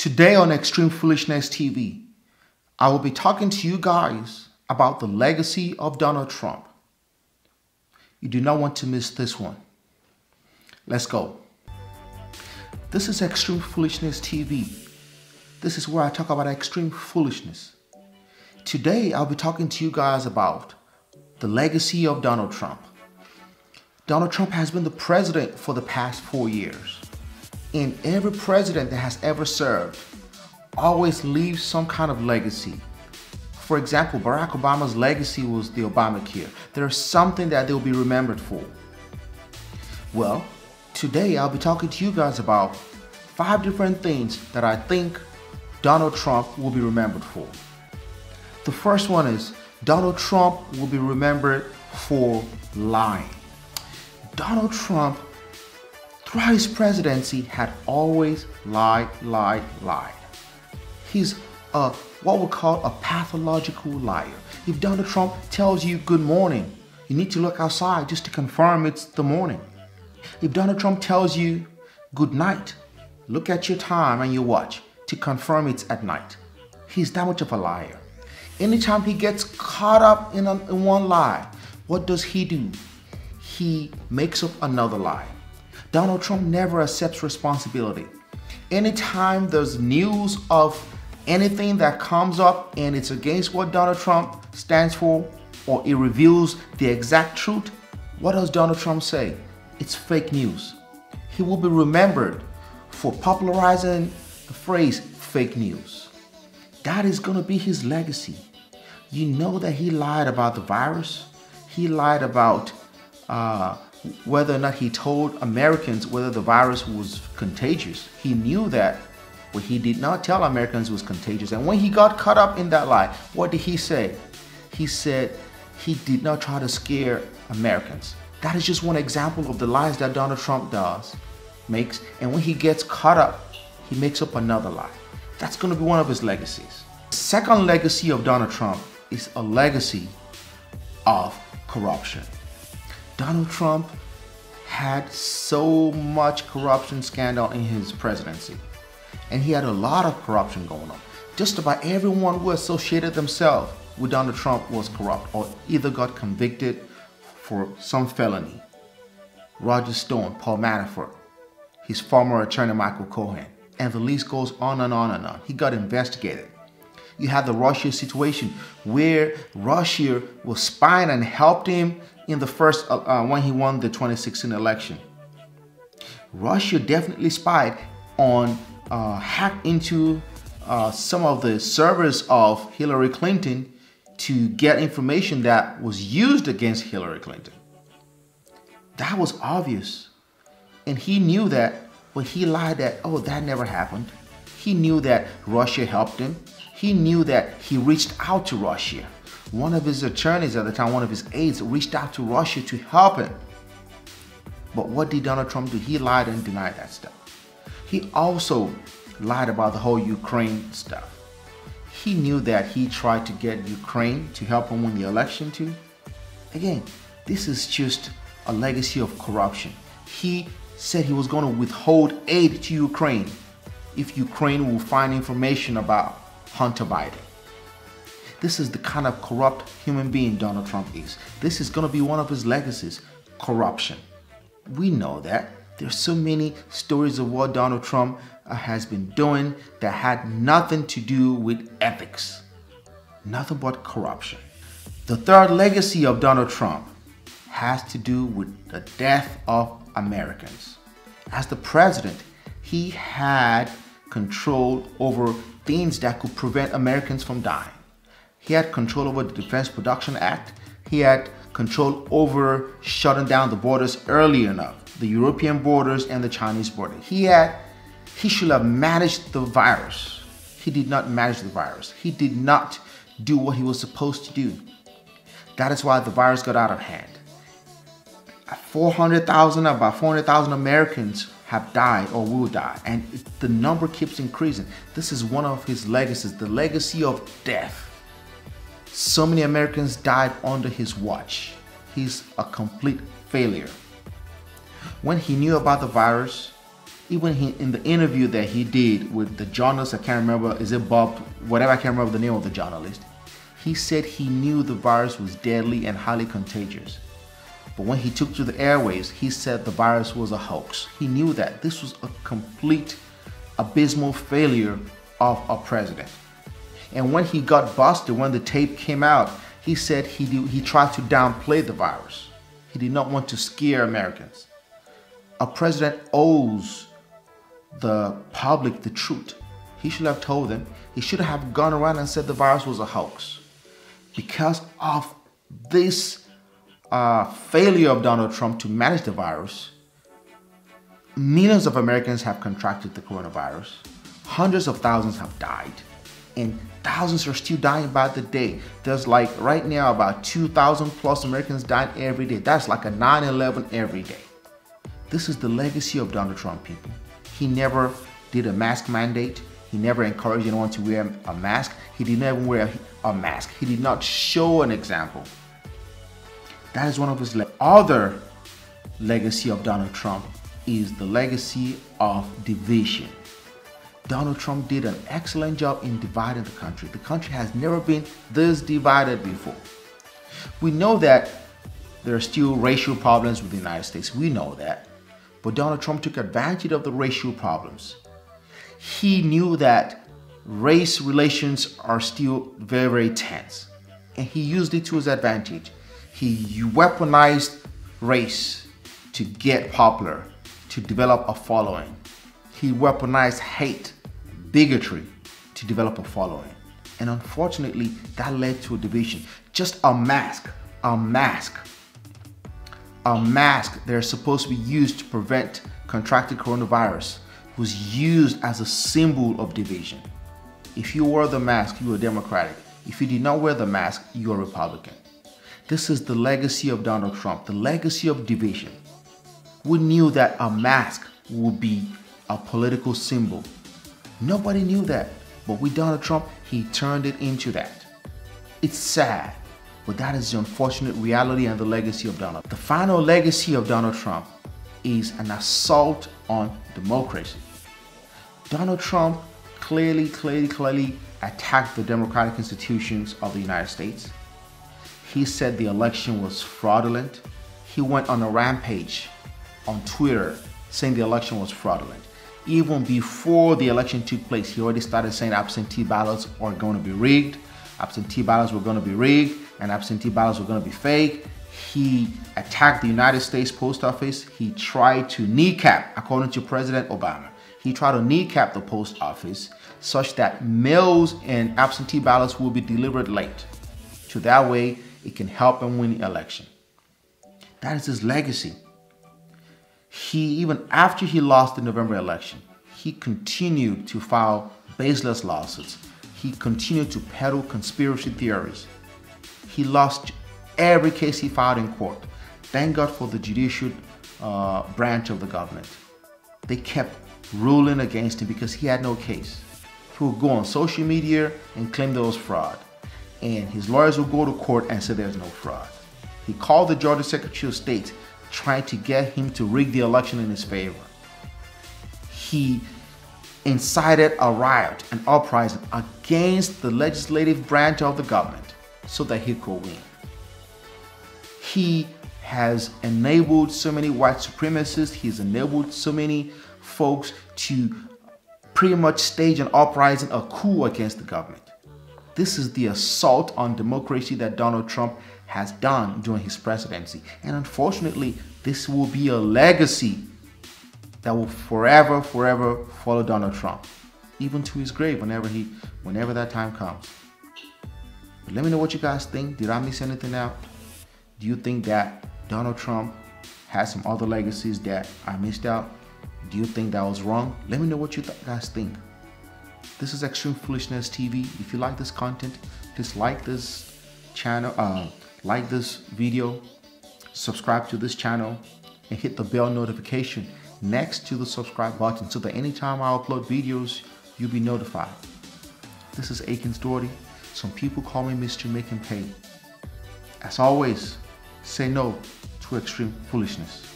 Today on Extreme Foolishness TV, I will be talking to you guys about the legacy of Donald Trump. You do not want to miss this one. Let's go. This is Extreme Foolishness TV. This is where I talk about extreme foolishness. Today, I'll be talking to you guys about the legacy of Donald Trump. Donald Trump has been the president for the past 4 years. And every president that has ever served always leaves some kind of legacy. For example, Barack Obama's legacy was the Obamacare. There's something that they'll be remembered for. Well, today I'll be talking to you guys about 5 different things that I think Donald Trump will be remembered for. The first one is Donald Trump will be remembered for lying. Donald Trump, throughout his presidency, had always lied. He's what we call a pathological liar. If Donald Trump tells you good morning, you need to look outside just to confirm it's the morning. If Donald Trump tells you good night, look at your time and your watch to confirm it's at night. He's that much of a liar. Anytime he gets caught up in one lie, what does he do? He makes up another lie. Donald Trump never accepts responsibility. Anytime there's news of anything that comes up and it's against what Donald Trump stands for, or it reveals the exact truth, what does Donald Trump say? It's fake news. He will be remembered for popularizing the phrase fake news. That is going to be his legacy. You know that he lied about the virus. He lied about whether or not he told Americans whether the virus was contagious. He knew that, but he did not tell Americans it was contagious. And when he got caught up in that lie, what did he say? He said he did not try to scare Americans. That is just one example of the lies that Donald Trump makes. And when he gets caught up, he makes up another lie. That's going to be one of his legacies. The second legacy of Donald Trump is a legacy of corruption. Donald Trump had so much corruption scandal in his presidency, and he had a lot of corruption going on. Just about everyone who associated themselves with Donald Trump was corrupt or either got convicted for some felony. Roger Stone, Paul Manafort, his former attorney Michael Cohen, and the list goes on and on and on. He got investigated. You had the Russia situation where Russia was spying and helped him in the first, when he won the 2016 election. Russia definitely spied on, hacked into some of the servers of Hillary Clinton to get information that was used against Hillary Clinton. That was obvious. And he knew that, but he lied that, oh, that never happened. He knew that Russia helped him. He knew that he reached out to Russia. One of his attorneys at the time, one of his aides, reached out to Russia to help him. But what did Donald Trump do? He lied and denied that stuff. He also lied about the whole Ukraine stuff. He knew that he tried to get Ukraine to help him win the election too. Again, this is just a legacy of corruption. He said he was going to withhold aid to Ukraine if Ukraine will find information about Hunter Biden. This is the kind of corrupt human being Donald Trump is. This is going to be one of his legacies, corruption. We know that. There's so many stories of what Donald Trump has been doing that had nothing to do with ethics. Nothing but corruption. The third legacy of Donald Trump has to do with the death of Americans. As the president, he had control over things that could prevent Americans from dying. He had control over the Defense Production Act. He had control over shutting down the borders early enough, the European borders and the Chinese border. He should have managed the virus. He did not manage the virus. He did not do what he was supposed to do. That is why the virus got out of hand. About 400,000 Americans have died or will die, and the number keeps increasing. This is one of his legacies, the legacy of death. So many Americans died under his watch. He's a complete failure. When he knew about the virus, Even in the interview that he did with the journalist, I can't remember, is it Bob, whatever, I can't remember the name of the journalist. He said he knew the virus was deadly and highly contagious. But when he took to the airwaves, he said the virus was a hoax. He knew that this was a complete, abysmal failure of a president. And when he got busted, when the tape came out, he said he tried to downplay the virus. He did not want to scare Americans. A president owes the public the truth. He should have told them. He should have gone around and said the virus was a hoax. Because of this failure of Donald Trump to manage the virus, millions of Americans have contracted the coronavirus. Hundreds of thousands have died. And thousands are still dying by the day. There's like right now about 2,000 plus Americans dying every day. That's like a 9/11 every day. This is the legacy of Donald Trump, people. He never did a mask mandate. He never encouraged anyone to wear a mask. He did not even wear a mask. He did not show an example. That is one of his other legacy of Donald Trump is the legacy of division. Donald Trump did an excellent job in dividing the country. The country has never been this divided before. We know that there are still racial problems with the United States. We know that. But Donald Trump took advantage of the racial problems. He knew that race relations are still very, very tense. And he used it to his advantage. He weaponized race to get popular, to develop a following. He weaponized hate, bigotry to develop a following. And unfortunately, that led to a division. Just a mask that's supposed to be used to prevent contracting coronavirus was used as a symbol of division. If you wore the mask, you were Democratic. If you did not wear the mask, you are Republican. This is the legacy of Donald Trump, the legacy of division. We knew that a mask would be a political symbol. Nobody knew that, but with Donald Trump, he turned it into that. It's sad, but that is the unfortunate reality and the legacy of Donald. The final legacy of Donald Trump is an assault on democracy. Donald Trump clearly attacked the democratic institutions of the United States. He said the election was fraudulent. He went on a rampage on Twitter saying the election was fraudulent. Even before the election took place, he already started saying absentee ballots are going to be rigged, absentee ballots were going to be rigged, and absentee ballots were going to be fake. He attacked the United States Post Office. He tried to kneecap, according to President Obama, he tried to kneecap the post office such that mails and absentee ballots will be delivered late. So that way, it can help him win the election. That is his legacy. Even after he lost the November election, he continued to file baseless lawsuits. He continued to peddle conspiracy theories. He lost every case he filed in court. Thank God for the judicial branch of the government. They kept ruling against him because he had no case. He would go on social media and claim there was fraud. And his lawyers would go to court and say there's no fraud. He called the Georgia Secretary of State trying to get him to rig the election in his favor. He incited a riot, an uprising against the legislative branch of the government so that he could win. He has enabled so many white supremacists. He's enabled so many folks to pretty much stage an uprising, a coup against the government. This is the assault on democracy that Donald Trump has done during his presidency. And unfortunately, this will be a legacy that will forever follow Donald Trump, even to his grave whenever that time comes. But let me know what you guys think. Did I miss anything out? Do you think that Donald Trump has some other legacies that I missed out? Do you think that was wrong? Let me know what you guys think. This is Extreme Foolishness TV. If you like this content, please like this channel, like this video, subscribe to this channel, and hit the bell notification next to the subscribe button so that anytime I upload videos, you'll be notified. This is Akins Doherty. Some people call me Mr. Make and Pay. As always, say no to extreme foolishness.